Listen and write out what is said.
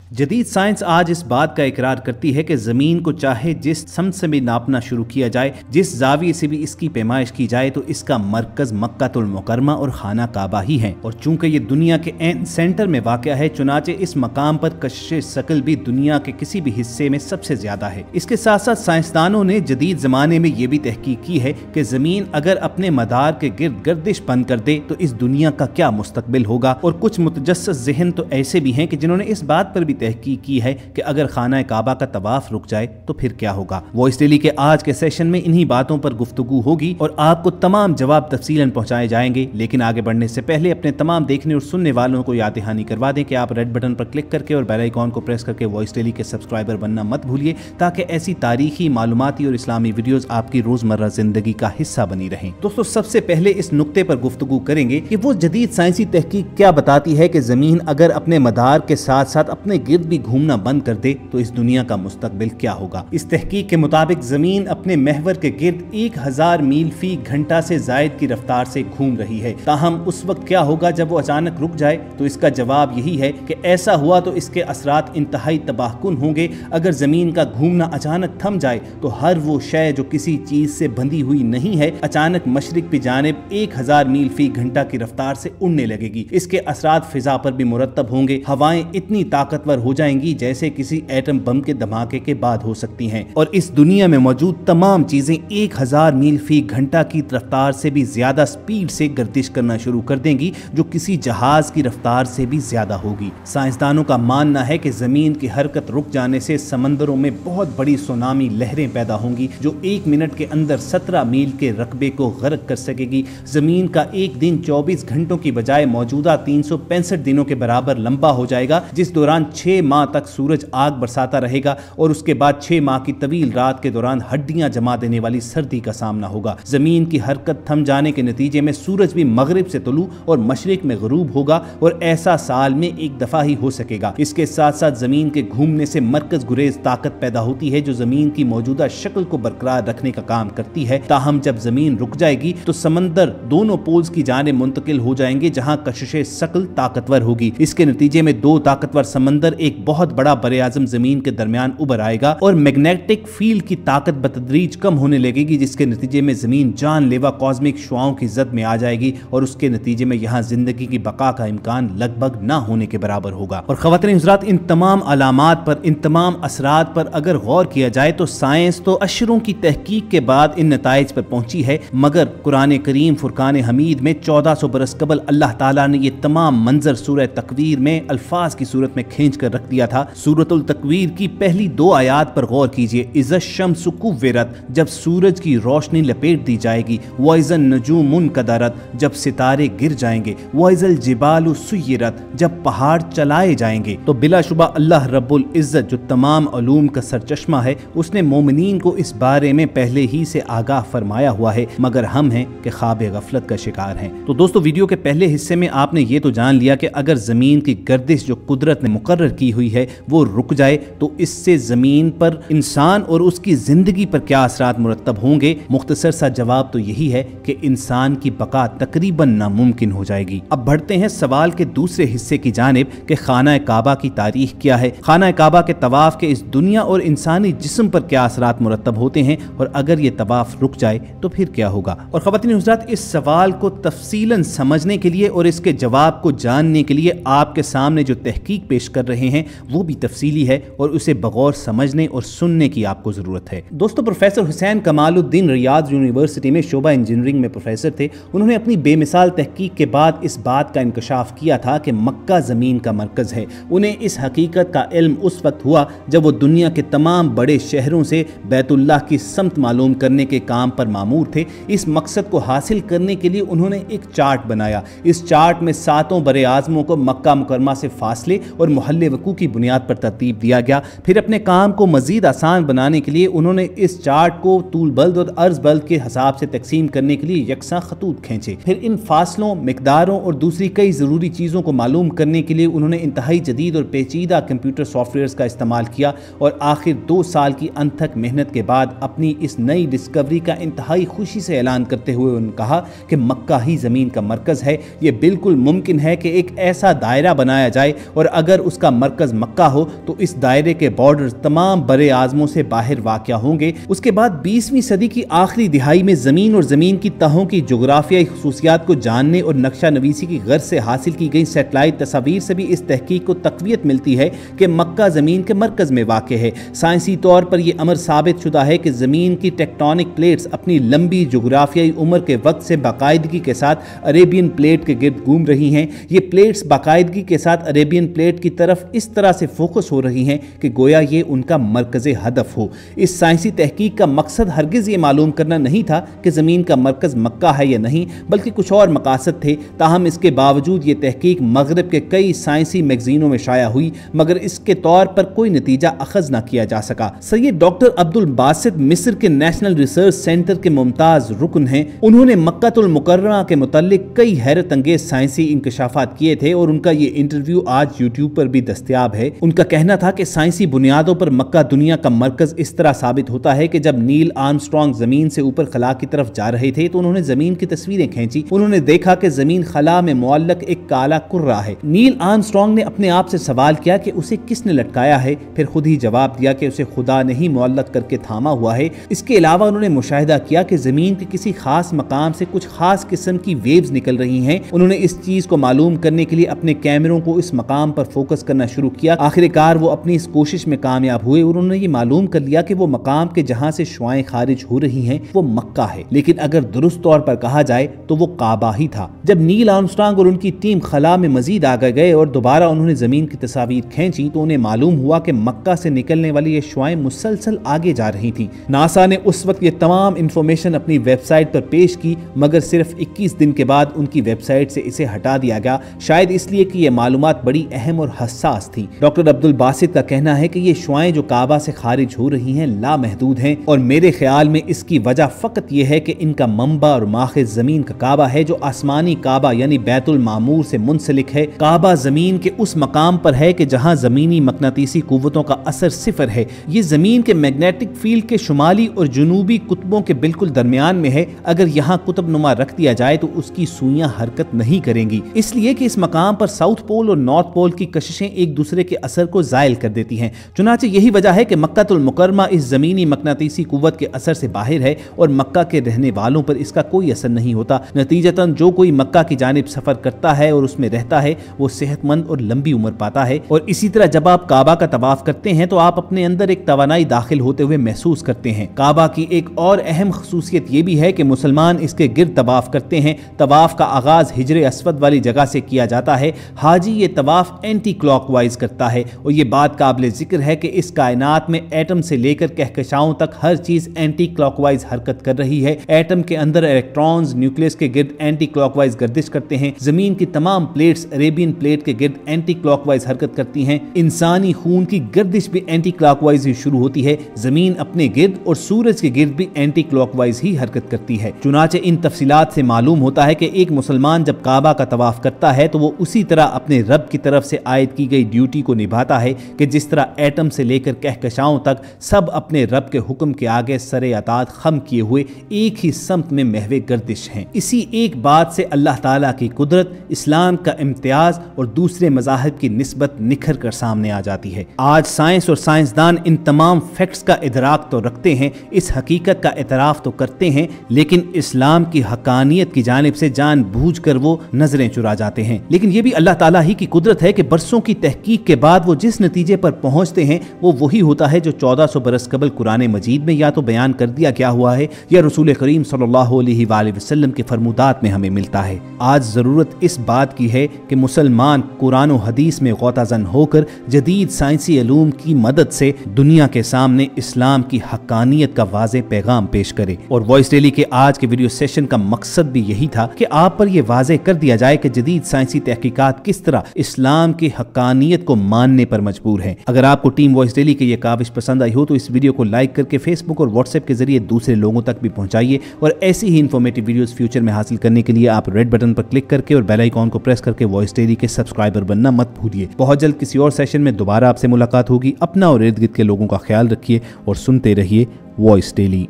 जदीद साइंस आज इस बात का इकरार करती है कि ज़मीन को चाहे जिस सम से भी नापना शुरू किया जाए, जिस जाविये से भी इसकी पैमाइश की जाए, तो इसका मरकज़ मक्कातुल मुकर्रमा और खाना काबा ही है। और चूंकि ये दुनिया के एन सेंटर में वाक़या है, चुनाचे इस मकाम पर कशिश शकल भी दुनिया के किसी भी हिस्से में सबसे ज्यादा है। इसके साथ साथ साइंसदानों ने जदीद ज़माने में ये भी तहकीक की है कि ज़मीन अगर अपने मदार के गिर्द गर्दिश बंद कर दे तो इस दुनिया का क्या मुस्तकबिल होगा। और कुछ मुतजस्सिस ज़हन तो ऐसे भी हैं कि जिन्होंने इस बात पर भी तहकीक की है कि अगर खाना काबा का तवाफ रुक जाए तो फिर क्या होगा। वॉइस डेली के आज के सेशन में इन्हीं बातों पर गुफ्तगू होगी और आपको तमाम जवाब तफसीलन पहुंचाए जाएंगे। लेकिन आगे बढ़ने से पहले अपने तमाम देखने और सुनने वालों को याद दहानी करवा दें कि आप रेड बटन पर क्लिक करके और बेल आइकॉन को प्रेस करके वॉइस डेली के सब्सक्राइबर बनना मत भूलिए, ताकि ऐसी तारीखी, मालूमाती और इस्लामी वीडियोस आपकी रोजमर्रा जिंदगी का हिस्सा बनी रहें। दोस्तों, सबसे पहले इस नुक्ते पर गुफ्तगू करेंगे कि वो जदीद साइंसी तहकीक क्या बताती है कि जमीन अगर अपने मदार के साथ साथ अपने गिर्द भी घूमना बंद कर दे तो इस दुनिया का मुस्तकबिल क्या होगा। इस तहकीक के मुताबिक जमीन अपने महवर के गिर्द 1000 मील फी घंटा से जायद की रफ्तार से घूम रही है। ताहम उस वक्त क्या होगा जब वो अचानक रुक जाए, तो इसका जवाब यही है कि ऐसा हुआ तो इसके असरात इंतहाई तबाहकुन होंगे। अगर जमीन का घूमना अचानक थम जाए तो हर वो शय जो किसी चीज से बंधी हुई नहीं है अचानक मशरिक की जानिब 1000 मील फी घंटा की रफ्तार से उड़ने लगेगी। इसके असरात फिजा पर भी मुरतब होंगे। हवाएं इतनी ताकतवर हो जाएंगी जैसे किसी एटम बम के धमाके के बाद हो सकती हैं। और इस दुनिया में मौजूद तमाम चीजें 1000 मील फी घंटा की रफ्तार से भी ज्यादा स्पीड से गर्दिश करना शुरू कर देंगी, जो किसी जहाज की रफ्तार से भी ज्यादा होगी। साइंसदानों का मानना है कि जमीन की हरकत रुक जाने से समंदरों में बहुत बड़ी सुनामी लहरें पैदा होंगी, जो 1 मिनट के अंदर 17 मील के रकबे को गर्क कर सकेगी। जमीन का एक दिन 24 घंटों की बजाय मौजूदा 365 दिनों के बराबर लंबा हो जाएगा, जिस दौरान 6 माह तक सूरज आग बरसाता रहेगा और उसके बाद 6 माह की तवील रात के दौरान हड्डियां जमा देने वाली सर्दी का सामना होगा। जमीन की हरकत थम जाने के नतीजे में सूरज भी मगरिब से तुलू और मशरिक में गरूब होगा, और ऐसा साल में एक दफा ही हो सकेगा। इसके साथ साथ जमीन के घूमने से मरकज गुरेज ताकत पैदा होती है, जो जमीन की मौजूदा शक्ल को बरकरार रखने का काम करती है। ताहम जब जमीन रुक जाएगी तो समंदर दोनों पोल्स की जानिब मुंतकिल हो जाएंगे, जहां कशिशे शकल ताकतवर होगी। इसके नतीजे में 2 ताकतवर समंदर एक बहुत बड़ा बरे आजम जमीन के दरमियान उभर आएगा और मैग्नेटिक फील्ड की ताकत बतदरीज कम होने लगेगी, जिसके नतीजे में जमीन जानलेवा कॉस्मिक शुआओं की जद में आ जाएगी और उसके नतीजे में यहाँ जिंदगी की बका का इम्कान लगभग ना होने के बराबर होगा। और ख़वातीन हज़रात, इन तमाम अलामात पर, इन तमाम असरात पर अगर गौर किया जाए तो साइंस तो अशरों की तहकीक के बाद इन नताइज पर पहुंची है, मगर कुरान करीम फुरकान हमीद में 1400 बरस कबल अल्लाह ताला ने ये तमाम मंजर सूरह तकवीर में अल्फाज की सूरत में खींच कर रख दिया था। सूरतुल तकवीर की पहली 2 आयात पर गौर कीजिए। इज़ शम्सु कुव्विरत, जब सूरज की रोशनी लपेट दी जाएगी। वइज़न नजूमुन कदरत, जब सितारे गिर जाएंगे। वइज़ल जिबालु सुय्यरत, जब पहाड़ चलाए जाएंगे। तो बिलाशुबा अल्लाह रब्बुल इज़्ज़त जो तमाम उलूम का सरचश्मा है, उसने मोमिनीन को इस बारे में पहले ही से आगाह फरमाया हुआ है, मगर हम हैं कि ख्वाब गफलत का शिकार हैं। तो दोस्तों, वीडियो के पहले हिस्से में आपने ये तो जान लिया कि अगर जमीन की गर्दिश जो कुदरत ने मुकर्रर की हुई है वो रुक जाए तो इससे जमीन पर इंसान और उसकी जिंदगी पर क्या असरात मुरतब होंगे। मुख्तसर सा जवाब तो यही है कि इंसान की बका तकरीबन नामुमकिन हो जाएगी। अब बढ़ते हैं सवाल के दूसरे हिस्से की जानिब कि खाना काबा की तारीख क्या है। खाना काबा के तवाफ के इस दुनिया और इंसानी जिस्म पर क्या असरात मुरतब होते हैं, और अगर ये तवाफ रुक जाए तो फिर क्या होगा। और ख़वातीन हज़रात, इस सवाल को तफसीलन समझने के लिए और इसके जवाब को जानने के लिए आपके सामने जो तहकीक पेश कर रहे हैं वो भी तफसीली है और उसे बगौर समझने और सुनने की आपको जरूरत है। दोस्तों, professor Hussain Kamaluddin Riyadh university में शोबा इंजीनियरिंग में प्रोफेसर थे। उन्होंने अपनी बेमिसाल तहकीक के बाद इस बात का इंकशाफ किया था कि मक्का जमीन का मरकज है। उन्हें इस हकीकत का इल्म उस वक्त हुआ जब वो दुनिया के तमाम बड़े शहरों से बैतुल्लाह की समत मालूम करने के काम पर मामूर थे। इस मकसद को हासिल करने के लिए उन्होंने एक चार्ट बनाया। इस चार्ट में 7 बरे आज़मों को मक्का मुकरमा से फासले और मोहल्ले वकू की बुनियाद पर तरतीब दिया गया। फिर अपने काम को मजीद आसान बनाने के लिए उन्होंने इस चार्ट को तूल बल्द और अर्ज बल्द के हिसाब से तकसीम करने के लिए यकसा खतूत खींचे। फिर इन फासलों, मिकदारों और दूसरी कई ज़रूरी चीज़ों को मालूम करने के लिए उन्होंने इंतहाई जदीद और पेचीदा कंप्यूटर सॉफ्टवेयर का इस्तेमाल किया, और आखिर 2 साल की अनथक मेहनत के बाद अपनी इस नई डिस्कवरी का इंतहाई खुशी से ऐलान करते हुए उन्होंने कहा कि मक्का ही ज़मीन का मरकज़ है। ये बिल्कुल मुमकिन है कि एक ऐसा दायरा बनाया जाए और अगर उसका मरकज मक्का हो तो इस दायरे के बॉर्डर तमाम बड़े आजमों से बाहर वाक़ होंगे। उसके बाद 20वीं सदी की आखिरी दिहाई में ज़मीन और ज़मीन की तहों की जोग्राफियाई खसूसियात को जानने और नक्शा नवीसी की गर्ज से हासिल की गई सेटेलाइट तस्वीर से भी इस तहकीक को तक़वियत मिलती है कि मक्का ज़मीन के मरकज़ में वाक़ है। साइंसी तौर पर यह अमर साबित शुदा है कि ज़मीन की टेक्टोनिक प्लेट्स अपनी लंबी जोग्राफियाई उम्र के वक्त से बाकायदगी के साथ अरेबियन प्लेट के गिर्द घूम रही हैं। ये प्लेट्स बाकायदगी के साथ अरेबियन प्लेट की तरफ इस तरह से फोकस हो रही हैं कि गोया ये उनका मरकज़ हदफ हो। इस साइंसी तहकीक का मकसद हरगिज़ ये मालूम करना नहीं था कि ज़मीन का मरकज़ मक्का है या नहीं, बल्कि कुछ और मकासद थे। ताहम इसके बावजूद ये तहकीक मगरब के कई साइंसी मैगजीनों में शाया हुई, मगर इसके तौर पर कोई नतीजा अखज़ न किया जा सका। सैयद डॉक्टर अब्दुल बासित मिस्र के नेशनल रिसर्च सेंटर के मुमताज़ रुकन हैं। उन्होंने मक्कातुल मुकर्रमा के मुतल्लिक कई हैरत अंगेज साइंसी इंकशाफात किए थे और उनका ये इंटरव्यू आज यूट्यूब पर भी दस्तयाब है। उनका कहना था कि साइंसी बुनियादों पर मक्का दुनिया का मरकज इस तरह साबित होता है कि जब नील आर्मस्ट्रांग जमीन से ऊपर खला की तरफ जा रहे थे तो उन्होंने जमीन की तस्वीरें खींची। उन्होंने देखा कि जमीन खला में मुअल्लक एक काला कुर्रा है। नील आर्मस्ट्रांग ने अपने आप से सवाल किया कि उसे किसने लटकाया है, फिर खुद ही जवाब दिया कि उसे खुदा ने ही मुअल्लक करके थामा हुआ है। इसके अलावा उन्होंने मुशाहिदा किया कि जमीन के किसी खास मकाम से कुछ खास किस्म की वेव्स निकल रही हैं। उन्होंने इस चीज को मालूम करने के लिए अपने कैमरों को इस मकाम पर फोकस करना शुरू किया। आखिरकार वो अपनी इस कोशिश में कामयाब हुए और उन्होंने ये मालूम कर लिया कि वो मकाम के जहां से शुआएं खारिज हो रही हैं वो मक्का है, लेकिन अगर दुरुस्त तौर पर कहा जाए तो वो काबा ही था। जब नील आर्मस्ट्रांग और उनकी टीम खला में मजीद आगे गए और दोबारा उन्होंने जमीन की तस्वीर खींची तो उन्हें मालूम हुआ कि मक्का से निकलने वाली ये शुआएं मुसलसल आगे जा रही थी। नासा ने उस वक्त ये तमाम इंफॉर्मेशन अपनी वेबसाइट पर पेश की, मगर सिर्फ 21 दिन के बाद उनकी वेबसाइट से इसे हटा दिया गया, शायद इसलिए कि ये मालूमात बड़ी अहम और हसास थी। डॉक्टर अब्दुल बासित का कहना है कि ये शुआएं जो काबा से खारिज हो रही हैं लामहदूद हैं और मेरे ख्याल में इसकी वजह फकत ये है कि इनका मंबा और माखिज जमीन का काबा है जो आसमानी काबा यानी बैतुल मामूर से मुंसलिक है। काबा जमीन के उस मकाम पर है कि जहां जमीनी मकनातीसी कुव्वतों का असर सिफर है। ये जमीन के मैग्नेटिक फील्ड के शुमाली और जुनूबी कुतुबों के बिल्कुल दरमियान में है। अगर यहाँ कुतुब नुमा रख दिया जाए तो उसकी सुइयां हरकत नहीं करेंगी, इसलिए कि इस मकाम पर साउथ पोल और नॉर्थ पोल की कशिशें एक दूसरे के असर को जायल कर देती हैं। चुनांचे यही वजह है कि मक्कातुल मुकर्रमा इस जमीनी मकनातीसी कुव्वत के असर से बाहर है और मक्का के रहने वालों पर इसका कोई असर नहीं होता। नतीजतन जो कोई मक्का की जानिब सफर करता है और उसमें रहता है वो सेहतमंद और लंबी उम्र पाता है। और इसी तरह जब आप काबा का तवाफ करते हैं तो आप अपने अंदर एक तवानाई दाखिल होते हुए महसूस करते हैं। काबा की एक और अहम खसूसियत ये भी है कि मुसलमान इसके गिर्द तवाफ करते हैं। तवाफ का आगाज हिजर अस्वद वाली जगह से किया जाता है। हाजी ये तवाफ एंटी क्लॉकवाइज करता है और ये बात काबिल जिक्र है कि इस कायनात में एटम से लेकर कहकशाओं तक हर चीज एंटी क्लॉकवाइज हरकत कर रही है। एटम के अंदर इलेक्ट्रॉन्स न्यूक्लियस के गिर्द एंटी क्लॉकवाइज गर्दिश करते हैं। जमीन की तमाम प्लेट्स अरेबियन प्लेट के गिर्द एंटी क्लॉकवाइज हरकत करती हैं। इंसानी खून की गर्दिश भी एंटी क्लॉकवाइज ही शुरू होती है। जमीन अपने गिर्द और सूरज के गिर्द भी एंटी क्लॉकवाइज ही हरकत करती है। चुनाचे इन तफसीलात से मालूम होता है कि एक मुसलमान जब काबा का तवाफ करता है तो वो उसी तरह अपने रब की तरफ से आयद की गई ड्यूटी को निभाता है कि जिस तरह एटम से लेकर कहकशाओं तक सब अपने रब के हुक्म के आगे सरे अतात खम किए हुए एक ही समत में महवे गर्दिश हैं। इसी एक बात से अल्लाह ताला की कुदरत, इस्लाम का इम्तियाज और दूसरे मज़ाहिब की निस्बत निखर कर सामने आ जाती है। आज साइंस और साइंसदान इन तमाम फैक्ट्स का इदराक तो रखते हैं, इस हकीकत का एतराफ़ तो करते हैं, लेकिन इस्लाम की हकानियत की जानिब से जानबूझ कर वो नजरें चुरा जाते हैं। लेकिन ये भी अल्लाह ताला ही की कुदरत है कि बरसों की तहकीक के बाद वो जिस नतीजे पर पहुंचते हैं वो वही होता है जो 1400 बरस कबल कुरान मजीद में या तो बयान कर दिया गया हुआ है या रसूल करीम सल्लल्लाहु अलैहि वसल्लम के फरमुदात में हमें मिलता है। आज जरूरत इस बात की है कि मुसलमान कुरान और हदीस में गौताज़न होकर जदीद साइंसी इल्म की मदद से दुनिया के सामने इस्लाम की हकानियत का वाज़े पैगाम पेश करे। और वॉइस डेली के आज के वीडियो सेशन का मकसद भी यही था कि आप पर यह वाज़े कर दिया जाए कि जदीद साइंसी तहकीकात किस तरह इस्लाम की हकानियत को मानने पर मजबूर है। अगर आपको टीम वॉइस डेली की यह काविश पसंद आई हो तो इस वीडियो को लाइक करके फेसबुक और व्हाट्सएप के जरिए दूसरे लोगों तक भी पहुंचाइए। और ऐसी ही इन्फॉर्मेटिव वीडियोस फ्यूचर में हासिल करने के लिए आप रेड बटन पर क्लिक करके और बेल आइकॉन को प्रेस करके वॉइस डेली के सब्सक्राइबर बनना मत भूलिए। बहुत जल्द किसी और सेशन में दोबारा आपसे मुलाकात होगी। अपना और इर्द गिर्द के लोगों का ख्याल रखिए और सुनते रहिए वॉइस डेली।